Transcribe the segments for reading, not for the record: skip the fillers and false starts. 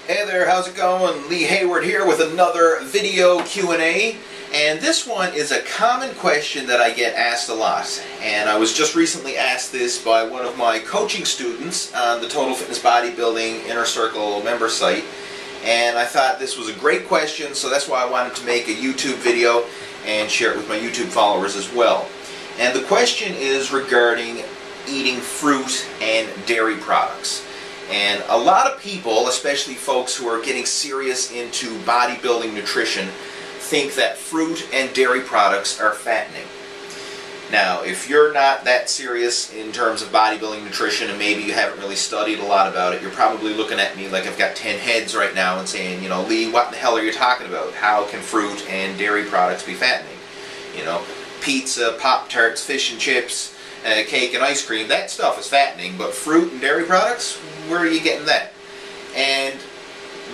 Hey there, how's it going? Lee Hayward here with another video Q&A, and this one is a common question that I get asked a lot, and I was just recently asked this by one of my coaching students on the Total Fitness Bodybuilding Inner Circle member site, and I thought this was a great question, so that's why I wanted to make a YouTube video and share it with my YouTube followers as well. And the question is regarding eating fruit and dairy products. And a lot of people, especially folks who are getting serious into bodybuilding nutrition, think that fruit and dairy products are fattening. Now, if you're not that serious in terms of bodybuilding nutrition and maybe you haven't really studied a lot about it, you're probably looking at me like I've got 10 heads right now and saying, you know, Lee, what the hell are you talking about? How can fruit and dairy products be fattening? You know, pizza, Pop-Tarts, fish and chips, cake and ice cream, that stuff is fattening, but fruit and dairy products, where are you getting that? And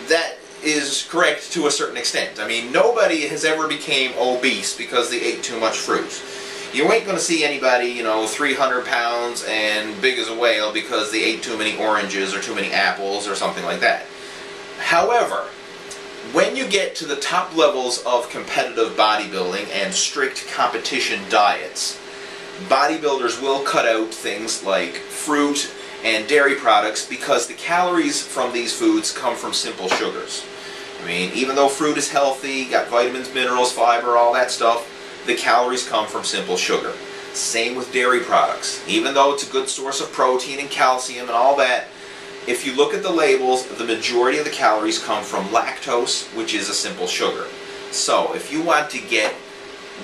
that is correct to a certain extent. I mean, nobody has ever became obese because they ate too much fruit. You ain't going to see anybody, you know, 300 pounds and big as a whale because they ate too many oranges or too many apples or something like that. However, when you get to the top levels of competitive bodybuilding and strict competition diets, bodybuilders will cut out things like fruit and dairy products because the calories from these foods come from simple sugars. I mean, even though fruit is healthy, got vitamins, minerals, fiber, all that stuff, the calories come from simple sugar. Same with dairy products. Even though it's a good source of protein and calcium and all that, if you look at the labels, the majority of the calories come from lactose, which is a simple sugar. So, if you want to get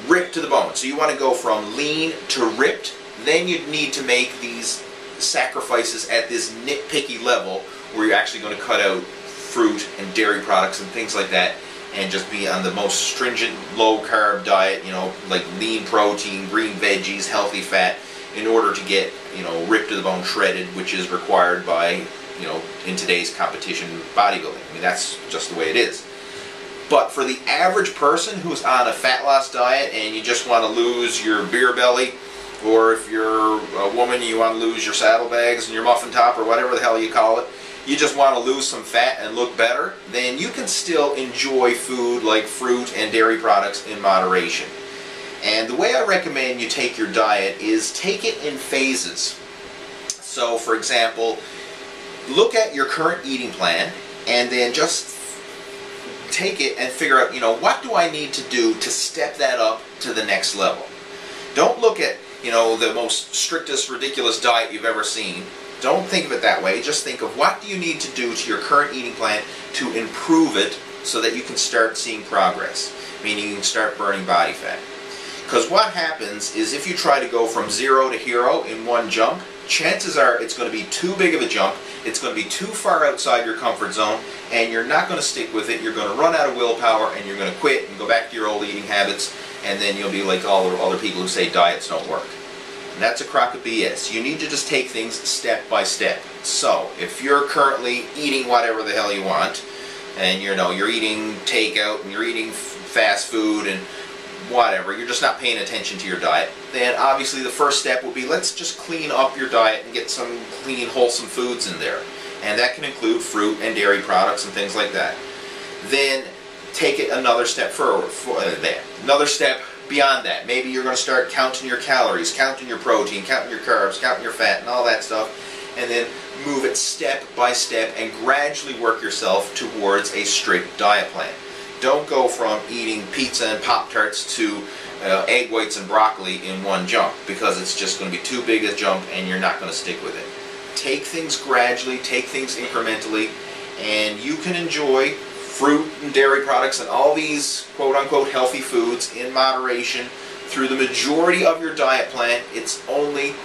ripped to the bone, so you want to go from lean to ripped, then you need to make these sacrifices at this nitpicky level where you're actually going to cut out fruit and dairy products and things like that and just be on the most stringent low carb diet, you know, like lean protein, green veggies, healthy fat, in order to get, you know, ripped to the bone, shredded, which is required by, you know, in today's competition bodybuilding. I mean, that's just the way it is. But for the average person who's on a fat loss diet and you just want to lose your beer belly, or if you're a woman you want to lose your saddlebags and your muffin top or whatever the hell you call it, you just want to lose some fat and look better, then you can still enjoy food like fruit and dairy products in moderation. And the way I recommend you take your diet is take it in phases. So for example, look at your current eating plan and then just take it and figure out, you know, what do I need to do to step that up to the next level. Don't look at, you know, the most strictest, ridiculous diet you've ever seen. Don't think of it that way. Just think of what do you need to do to your current eating plan to improve it so that you can start seeing progress, meaning you can start burning body fat. Because what happens is if you try to go from 0 to hero in one jump, chances are it's going to be too big of a jump, it's going to be too far outside your comfort zone, and you're not going to stick with it. You're going to run out of willpower and you're going to quit and go back to your old eating habits, and then you'll be like all the other people who say diets don't work. And that's a crock of BS. You need to just take things step by step. So, if you're currently eating whatever the hell you want, and you know, you're eating takeout and you're eating fast food and whatever, you're just not paying attention to your diet, then obviously the first step would be, let's just clean up your diet and get some clean, wholesome foods in there. And that can include fruit and dairy products and things like that. Then take it another step forward, another step beyond that. Maybe you're going to start counting your calories, counting your protein, counting your carbs, counting your fat and all that stuff, and then move it step by step and gradually work yourself towards a strict diet plan. Don't go from eating pizza and Pop-Tarts to egg whites and broccoli in one jump, because it's just going to be too big a jump and you're not going to stick with it. Take things gradually, take things incrementally, and you can enjoy fruit and dairy products and all these quote-unquote healthy foods in moderation through the majority of your diet plan. It's only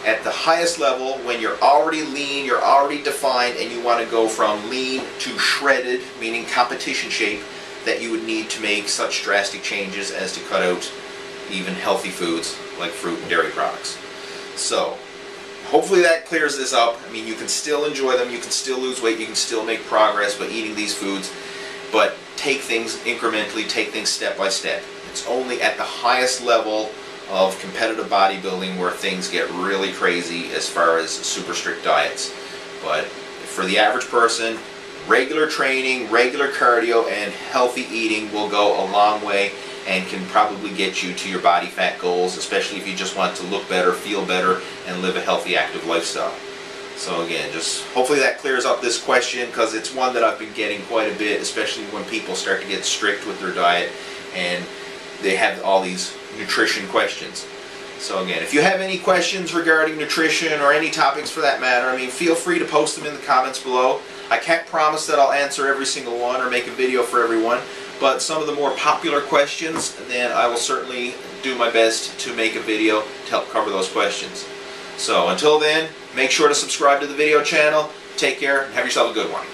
at the highest level when you're already lean, you're already defined, and you want to go from lean to shredded, meaning competition shape, that you would need to make such drastic changes as to cut out even healthy foods like fruit and dairy products. So, hopefully that clears this up. I mean, you can still enjoy them, you can still lose weight, you can still make progress by eating these foods, but take things incrementally, take things step by step. It's only at the highest level of competitive bodybuilding where things get really crazy as far as super strict diets. But for the average person, regular training, regular cardio, and healthy eating will go a long way and can probably get you to your body fat goals, especially if you just want to look better, feel better, and live a healthy, active lifestyle. So again, just hopefully that clears up this question, because it's one that I've been getting quite a bit, especially when people start to get strict with their diet and they have all these nutrition questions. So again, if you have any questions regarding nutrition or any topics for that matter, I mean, feel free to post them in the comments below. I can't promise that I'll answer every single one or make a video for everyone, but some of the more popular questions, then I will certainly do my best to make a video to help cover those questions. So until then, make sure to subscribe to the video channel. Take care and have yourself a good one.